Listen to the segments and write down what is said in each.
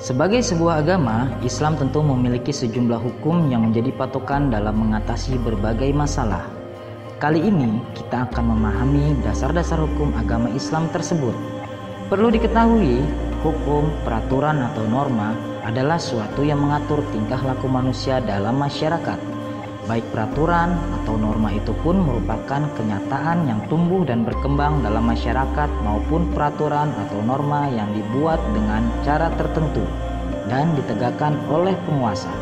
Sebagai sebuah agama, Islam tentu memiliki sejumlah hukum yang menjadi patokan dalam mengatasi berbagai masalah. Kali ini kita akan memahami dasar-dasar hukum agama Islam tersebut. Perlu diketahui, hukum, peraturan atau norma adalah suatu yang mengatur tingkah laku manusia dalam masyarakat. Baik peraturan atau norma itu pun merupakan kenyataan yang tumbuh dan berkembang dalam masyarakat maupun peraturan atau norma yang dibuat dengan cara tertentu dan ditegakkan oleh penguasa.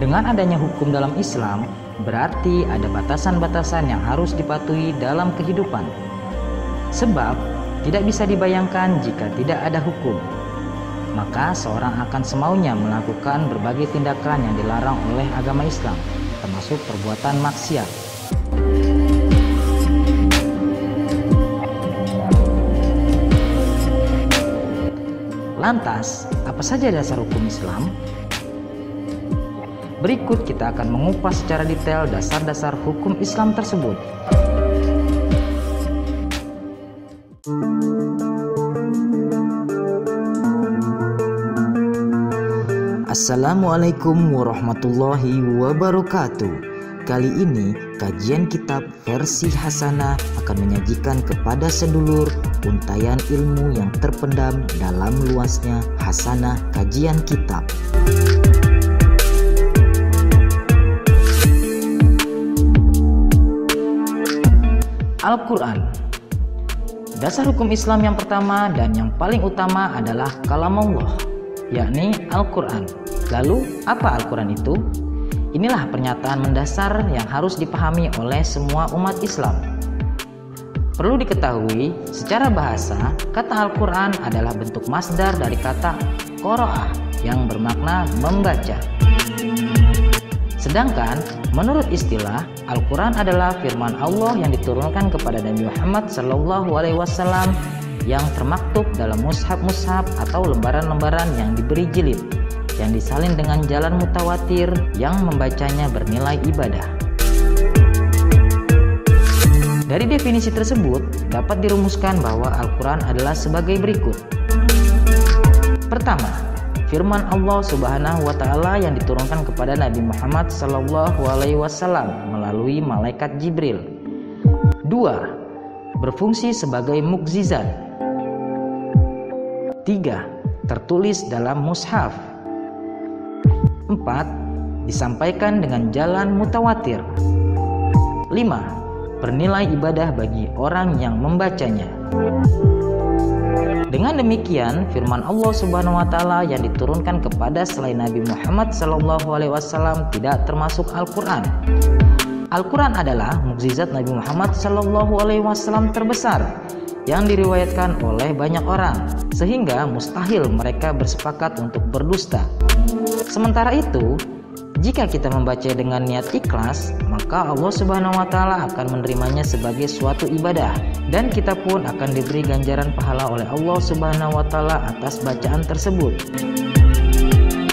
Dengan adanya hukum dalam Islam, berarti ada batasan-batasan yang harus dipatuhi dalam kehidupan. Sebab tidak bisa dibayangkan jika tidak ada hukum. Maka seorang akan semaunya melakukan berbagai tindakan yang dilarang oleh agama Islam, termasuk perbuatan maksiat. Lantas, apa saja dasar hukum Islam? Berikut kita akan mengupas secara detail dasar-dasar hukum Islam tersebut. Assalamualaikum warahmatullahi wabarakatuh. Kali ini kajian kitab versi Hasanah akan menyajikan kepada sedulur untaian ilmu yang terpendam dalam luasnya Hasanah kajian kitab. Al-Quran. Dasar hukum Islam yang pertama dan yang paling utama adalah kalamullah, yakni Al-Quran. Lalu, apa Al-Quran itu? Inilah pernyataan mendasar yang harus dipahami oleh semua umat Islam. Perlu diketahui, secara bahasa, kata Al-Quran adalah bentuk masdar dari kata qira'ah yang bermakna membaca. Sedangkan, menurut istilah, Al-Quran adalah firman Allah yang diturunkan kepada Nabi Muhammad SAW yang termaktub dalam mushaf-mushaf atau lembaran-lembaran yang diberi jilid, yang disalin dengan jalan mutawatir yang membacanya bernilai ibadah. Dari definisi tersebut dapat dirumuskan bahwa Al-Quran adalah sebagai berikut. Pertama, firman Allah Subhanahu wa Ta'ala yang diturunkan kepada Nabi Muhammad SAW melalui malaikat Jibril. Dua, berfungsi sebagai mukjizat. Tiga, tertulis dalam mushaf. 4. Disampaikan dengan jalan mutawatir. 5. Bernilai ibadah bagi orang yang membacanya. Dengan demikian, firman Allah Subhanahu wa Ta'ala yang diturunkan kepada selain Nabi Muhammad SAW tidak termasuk Al-Quran. Al-Quran adalah mukjizat Nabi Muhammad SAW terbesar yang diriwayatkan oleh banyak orang, sehingga mustahil mereka bersepakat untuk berdusta. Sementara itu, jika kita membaca dengan niat ikhlas, maka Allah Subhanahu wa Ta'ala akan menerimanya sebagai suatu ibadah, dan kita pun akan diberi ganjaran pahala oleh Allah Subhanahu wa Ta'ala atas bacaan tersebut.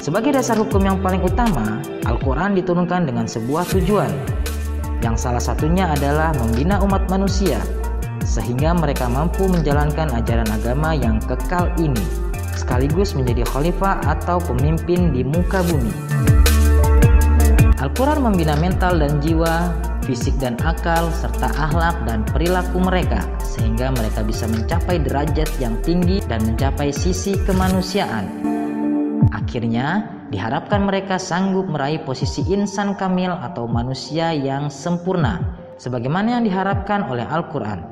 Sebagai dasar hukum yang paling utama, Al-Quran diturunkan dengan sebuah tujuan, yang salah satunya adalah membina umat manusia, sehingga mereka mampu menjalankan ajaran agama yang kekal ini, sekaligus menjadi khalifah atau pemimpin di muka bumi. Al-Quran membina mental dan jiwa, fisik dan akal, serta akhlak dan perilaku mereka, sehingga mereka bisa mencapai derajat yang tinggi dan mencapai sisi kemanusiaan. Akhirnya, diharapkan mereka sanggup meraih posisi insan kamil atau manusia yang sempurna, sebagaimana yang diharapkan oleh Al-Quran.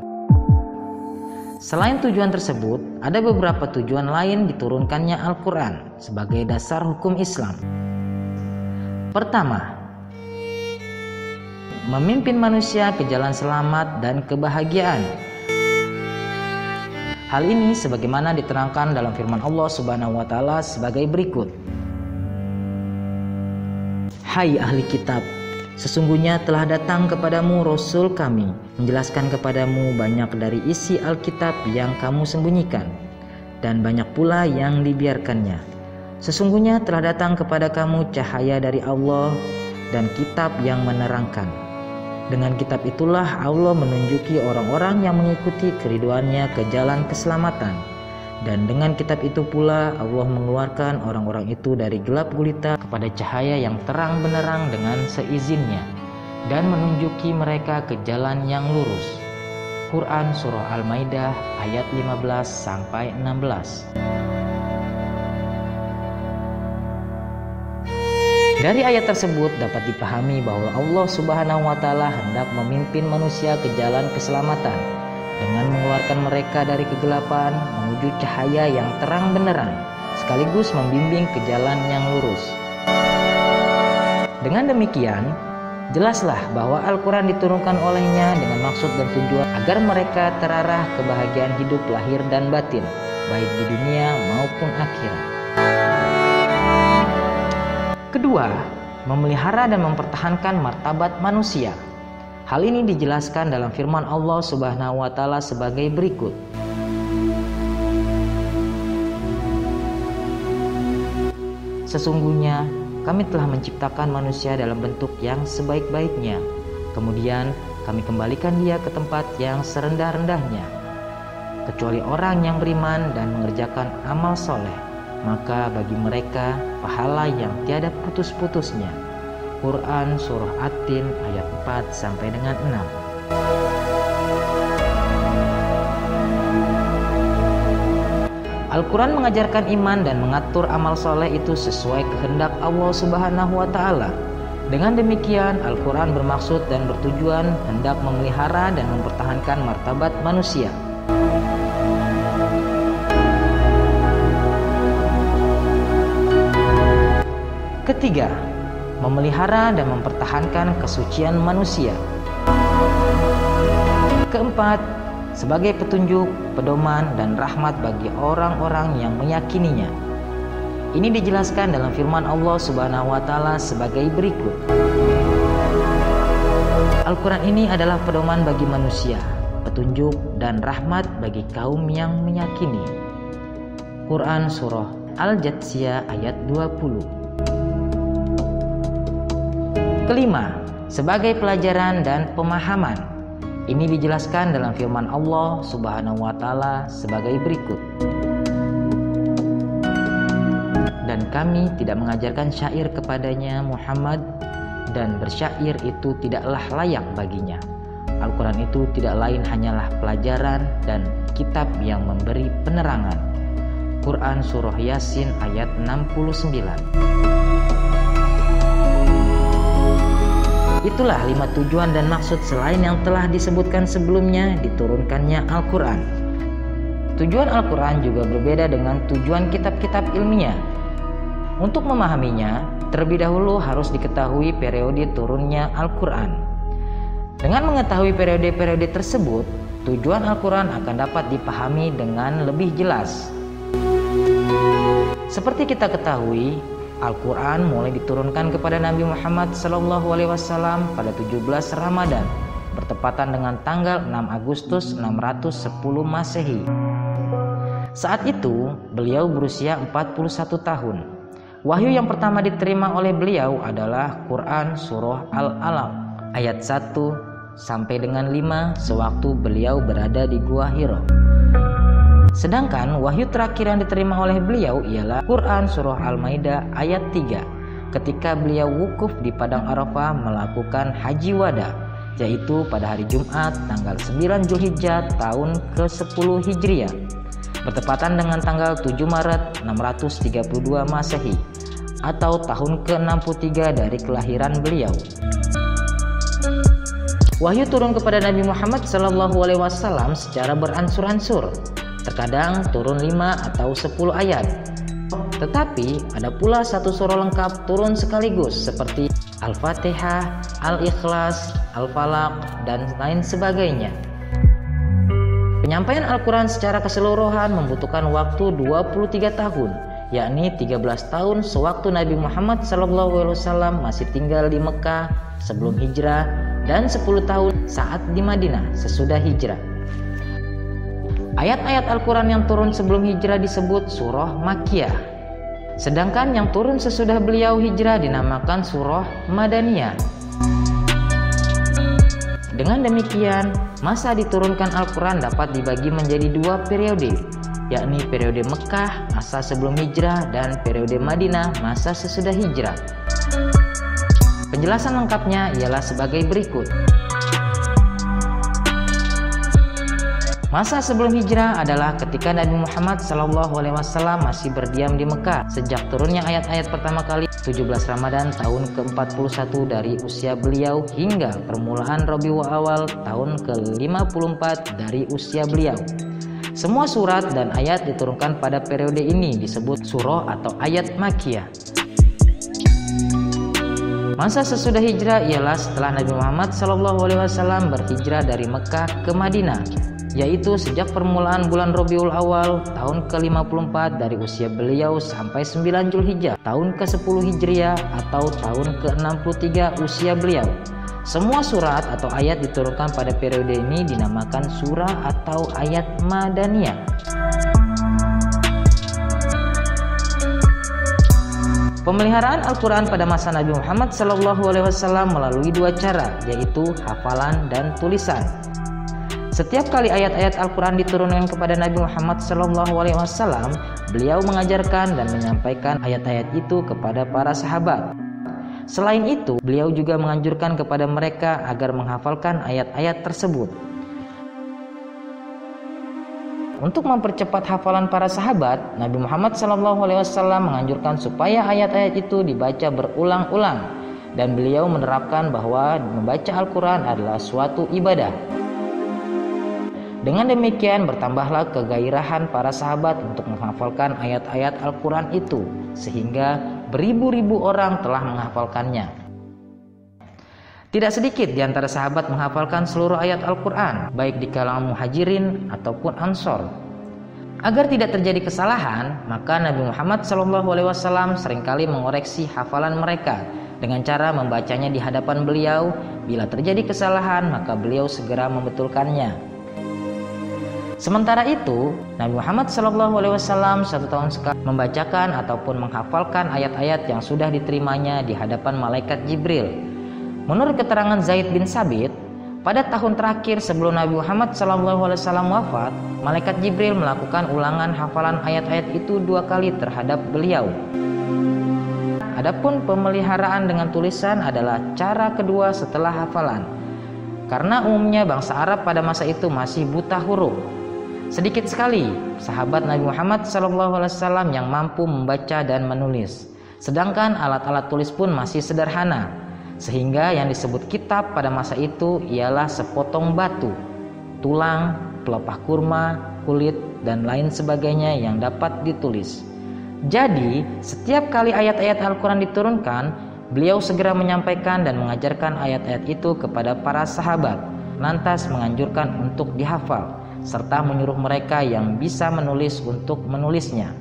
Selain tujuan tersebut, ada beberapa tujuan lain diturunkannya Al-Quran sebagai dasar hukum Islam. Pertama, memimpin manusia ke jalan selamat dan kebahagiaan. Hal ini sebagaimana diterangkan dalam firman Allah Subhanahu wa Ta'ala sebagai berikut. Hai ahli kitab, sesungguhnya telah datang kepadamu Rasul kami, menjelaskan kepadamu banyak dari isi Alkitab yang kamu sembunyikan, dan banyak pula yang dibiarkannya. Sesungguhnya telah datang kepada kamu cahaya dari Allah dan kitab yang menerangkan. Dengan kitab itulah Allah menunjuki orang-orang yang mengikuti keriduannya ke jalan keselamatan. Dan dengan kitab itu pula Allah mengeluarkan orang-orang itu dari gelap gulita kepada cahaya yang terang benderang dengan seizinnya, dan menunjuki mereka ke jalan yang lurus. Quran Surah Al-Maidah ayat 15-16. Dari ayat tersebut dapat dipahami bahwa Allah Subhanahu wa Ta'ala hendak memimpin manusia ke jalan keselamatan dengan mengeluarkan mereka dari kegelapan menuju cahaya yang terang benderang, sekaligus membimbing ke jalan yang lurus. Dengan demikian, jelaslah bahwa Al-Quran diturunkan olehnya dengan maksud dan tujuan agar mereka terarah kebahagiaan hidup lahir dan batin, baik di dunia maupun akhirat. Kedua, memelihara dan mempertahankan martabat manusia. Hal ini dijelaskan dalam firman Allah Subhanahu wa Ta'ala sebagai berikut. Sesungguhnya kami telah menciptakan manusia dalam bentuk yang sebaik-baiknya. Kemudian kami kembalikan dia ke tempat yang serendah-rendahnya. Kecuali orang yang beriman dan mengerjakan amal soleh, maka bagi mereka pahala yang tiada putus-putusnya. Quran Surah At-Tin ayat 4-6. Al-Quran mengajarkan iman dan mengatur amal soleh itu sesuai kehendak Allah Subhanahu wa Ta'ala. Dengan demikian, Al-Quran bermaksud dan bertujuan hendak memelihara dan mempertahankan martabat manusia. Ketiga, memelihara dan mempertahankan kesucian manusia. Keempat, sebagai petunjuk, pedoman, dan rahmat bagi orang-orang yang meyakininya. Ini dijelaskan dalam firman Allah Subhanahu wa Ta'ala sebagai berikut. Al-Quran ini adalah pedoman bagi manusia, petunjuk dan rahmat bagi kaum yang meyakini. Quran Surah Al-Jathiyah ayat 20. Kelima, sebagai pelajaran dan pemahaman. Ini dijelaskan dalam firman Allah Subhanahu wa Ta'ala sebagai berikut. Dan kami tidak mengajarkan syair kepadanya Muhammad, dan bersyair itu tidaklah layak baginya. Al-Quran itu tidak lain hanyalah pelajaran dan kitab yang memberi penerangan. Quran Surah Yasin ayat 69. Itulah 5 tujuan dan maksud selain yang telah disebutkan sebelumnya diturunkannya Al-Quran. Tujuan Al-Quran juga berbeda dengan tujuan kitab-kitab ilmiah. Untuk memahaminya, terlebih dahulu harus diketahui periode turunnya Al-Quran. Dengan mengetahui periode-periode tersebut, tujuan Al-Quran akan dapat dipahami dengan lebih jelas. Seperti kita ketahui, Al-Quran mulai diturunkan kepada Nabi Muhammad SAW pada 17 Ramadan, bertepatan dengan tanggal 6 Agustus 610 Masehi. Saat itu, beliau berusia 41 tahun. Wahyu yang pertama diterima oleh beliau adalah Quran Surah Al-Alaq ayat 1 sampai dengan 5 sewaktu beliau berada di Gua Hira. Sedangkan wahyu terakhir yang diterima oleh beliau ialah Quran Surah Al-Maidah ayat 3 ketika beliau wukuf di Padang Arafah melakukan haji wada, yaitu pada hari Jumat tanggal 9 Zulhijjah tahun ke-10 Hijriah, bertepatan dengan tanggal 7 Maret 632 Masehi atau tahun ke-63 dari kelahiran beliau. Wahyu turun kepada Nabi Muhammad SAW secara beransur-ansur. Terkadang turun 5 atau 10 ayat. Tetapi ada pula satu surah lengkap turun sekaligus seperti Al-Fatihah, Al-Ikhlas, Al-Falaq, dan lain sebagainya. Penyampaian Al-Quran secara keseluruhan membutuhkan waktu 23 tahun, yakni 13 tahun sewaktu Nabi Muhammad SAW masih tinggal di Mekah sebelum hijrah dan 10 tahun saat di Madinah sesudah hijrah. Ayat-ayat Al-Quran yang turun sebelum hijrah disebut surah Makkiyah. Sedangkan yang turun sesudah beliau hijrah dinamakan surah Madaniyah. Dengan demikian, masa diturunkan Al-Quran dapat dibagi menjadi dua periode, yakni periode Mekah, masa sebelum hijrah, dan periode Madinah, masa sesudah hijrah. Penjelasan lengkapnya ialah sebagai berikut. Masa sebelum hijrah adalah ketika Nabi Muhammad SAW masih berdiam di Mekah sejak turunnya ayat-ayat pertama kali 17 Ramadan tahun ke-41 dari usia beliau hingga permulaan Rabiul Awal tahun ke-54 dari usia beliau. Semua surat dan ayat diturunkan pada periode ini disebut surah atau ayat Makkiyah. Masa sesudah hijrah ialah setelah Nabi Muhammad SAW berhijrah dari Mekah ke Madinah, yaitu sejak permulaan bulan Rabiul Awal tahun ke-54 dari usia beliau sampai 9 Zulhijjah tahun ke-10 Hijriah atau tahun ke-63 usia beliau. Semua surat atau ayat diturunkan pada periode ini dinamakan surah atau ayat Madaniyah. Pemeliharaan Al-Quran pada masa Nabi Muhammad SAW melalui dua cara, yaitu hafalan dan tulisan. Setiap kali ayat-ayat Al-Quran diturunkan kepada Nabi Muhammad SAW, beliau mengajarkan dan menyampaikan ayat-ayat itu kepada para sahabat. Selain itu, beliau juga menganjurkan kepada mereka agar menghafalkan ayat-ayat tersebut. Untuk mempercepat hafalan para sahabat, Nabi Muhammad SAW menganjurkan supaya ayat-ayat itu dibaca berulang-ulang, dan beliau menerapkan bahwa membaca Al-Quran adalah suatu ibadah. Dengan demikian bertambahlah kegairahan para sahabat untuk menghafalkan ayat-ayat Al-Quran itu, sehingga beribu-ribu orang telah menghafalkannya. Tidak sedikit di antara sahabat menghafalkan seluruh ayat Al-Quran, baik di kalangan muhajirin ataupun ansor. Agar tidak terjadi kesalahan, maka Nabi Muhammad SAW seringkali mengoreksi hafalan mereka dengan cara membacanya di hadapan beliau. Bila terjadi kesalahan, maka beliau segera membetulkannya. Sementara itu, Nabi Muhammad SAW 1 tahun sekali membacakan ataupun menghafalkan ayat-ayat yang sudah diterimanya di hadapan malaikat Jibril. Menurut keterangan Zaid bin Sabit, pada tahun terakhir sebelum Nabi Muhammad SAW wafat, malaikat Jibril melakukan ulangan hafalan ayat-ayat itu 2 kali terhadap beliau. Adapun pemeliharaan dengan tulisan adalah cara kedua setelah hafalan, karena umumnya bangsa Arab pada masa itu masih buta huruf. Sedikit sekali sahabat Nabi Muhammad SAW yang mampu membaca dan menulis, sedangkan alat-alat tulis pun masih sederhana, sehingga yang disebut kitab pada masa itu ialah sepotong batu, tulang, pelepah kurma, kulit, dan lain sebagainya yang dapat ditulis. Jadi, setiap kali ayat-ayat Al-Quran diturunkan, beliau segera menyampaikan dan mengajarkan ayat-ayat itu kepada para sahabat, lantas menganjurkan untuk dihafal, serta menyuruh mereka yang bisa menulis untuk menulisnya.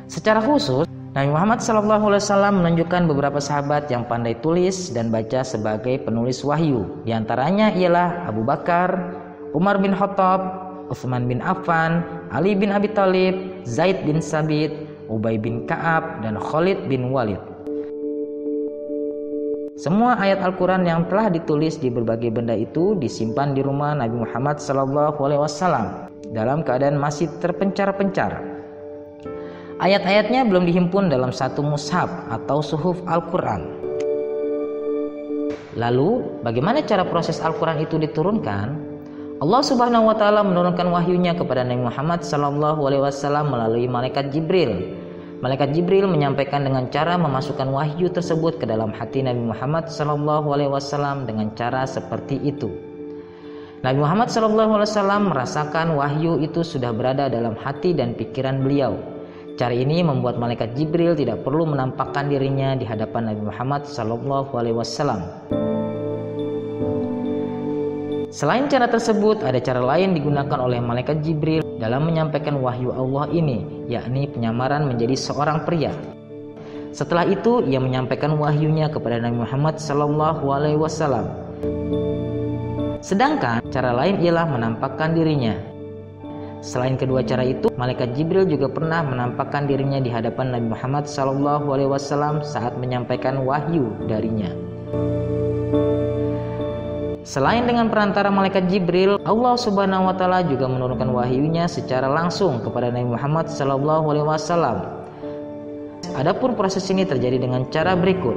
Secara khusus, Nabi Muhammad SAW menunjukkan beberapa sahabat yang pandai tulis dan baca sebagai penulis wahyu. Di antaranya ialah Abu Bakar, Umar bin Khattab, Utsman bin Affan, Ali bin Abi Thalib, Zaid bin Sabit, Ubay bin Ka'ab, dan Khalid bin Walid. Semua ayat Al-Quran yang telah ditulis di berbagai benda itu disimpan di rumah Nabi Muhammad SAW dalam keadaan masih terpencar-pencar. Ayat-ayatnya belum dihimpun dalam satu mushaf atau suhuf Al-Quran. Lalu, bagaimana cara proses Al-Quran itu diturunkan? Allah Subhanahu wa Ta'ala menurunkan wahyunya kepada Nabi Muhammad SAW melalui malaikat Jibril. Malaikat Jibril menyampaikan dengan cara memasukkan wahyu tersebut ke dalam hati Nabi Muhammad SAW dengan cara seperti itu. Nabi Muhammad SAW merasakan wahyu itu sudah berada dalam hati dan pikiran beliau. Cara ini membuat malaikat Jibril tidak perlu menampakkan dirinya di hadapan Nabi Muhammad SAW. Selain cara tersebut, ada cara lain digunakan oleh malaikat Jibril dalam menyampaikan wahyu Allah ini, yakni penyamaran menjadi seorang pria. Setelah itu, ia menyampaikan wahyunya kepada Nabi Muhammad SAW. Sedangkan cara lain ialah menampakkan dirinya. Selain kedua cara itu, malaikat Jibril juga pernah menampakkan dirinya di hadapan Nabi Muhammad SAW saat menyampaikan wahyu darinya. Selain dengan perantara malaikat Jibril, Allah Subhanahu wa taala juga menurunkan wahyunya secara langsung kepada Nabi Muhammad SAW. Adapun proses ini terjadi dengan cara berikut.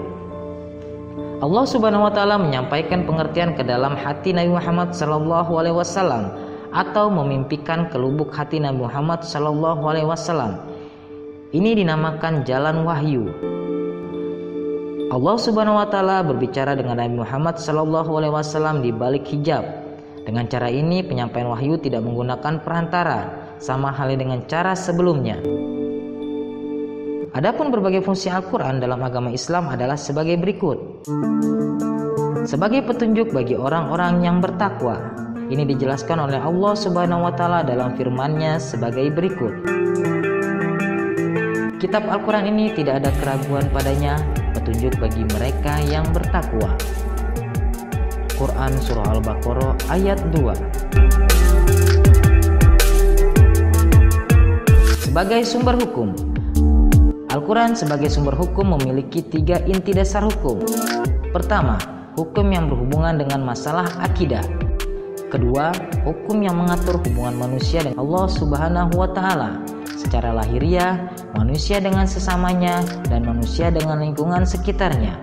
Allah Subhanahu wa taala menyampaikan pengertian ke dalam hati Nabi Muhammad SAW atau memimpikan ke lubuk hati Nabi Muhammad SAW. Ini dinamakan jalan wahyu. Allah Subhanahu wa taala berbicara dengan Nabi Muhammad SAW di balik hijab. Dengan cara ini penyampaian wahyu tidak menggunakan perantara, sama halnya dengan cara sebelumnya. Adapun berbagai fungsi Al-Quran dalam agama Islam adalah sebagai berikut. Sebagai petunjuk bagi orang-orang yang bertakwa. Ini dijelaskan oleh Allah Subhanahu wa taala dalam firman-Nya sebagai berikut. Kitab Al-Quran ini tidak ada keraguan padanya, petunjuk bagi mereka yang bertakwa. Quran Surah Al-Baqarah ayat 2. Sebagai sumber hukum, Al-Quran sebagai sumber hukum memiliki 3 inti dasar hukum. Pertama, hukum yang berhubungan dengan masalah akidah. Kedua, hukum yang mengatur hubungan manusia dengan Allah Subhanahu wa taala secara lahiriah, manusia dengan sesamanya, dan manusia dengan lingkungan sekitarnya.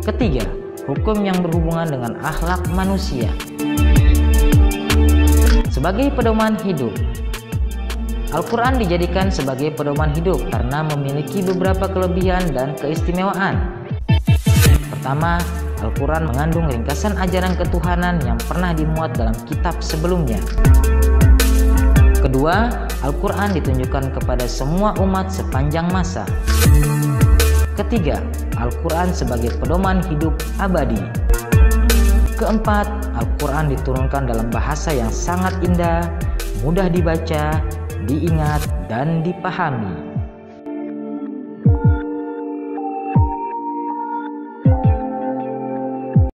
Ketiga, hukum yang berhubungan dengan akhlak manusia. Sebagai pedoman hidup, Al-Quran dijadikan sebagai pedoman hidup karena memiliki beberapa kelebihan dan keistimewaan. Pertama, Al-Quran mengandung ringkasan ajaran ketuhanan yang pernah dimuat dalam kitab sebelumnya. Kedua, Al-Quran ditunjukkan kepada semua umat sepanjang masa. Ketiga, Al-Quran sebagai pedoman hidup abadi. Keempat, Al-Quran diturunkan dalam bahasa yang sangat indah, mudah dibaca, diingat, dan dipahami.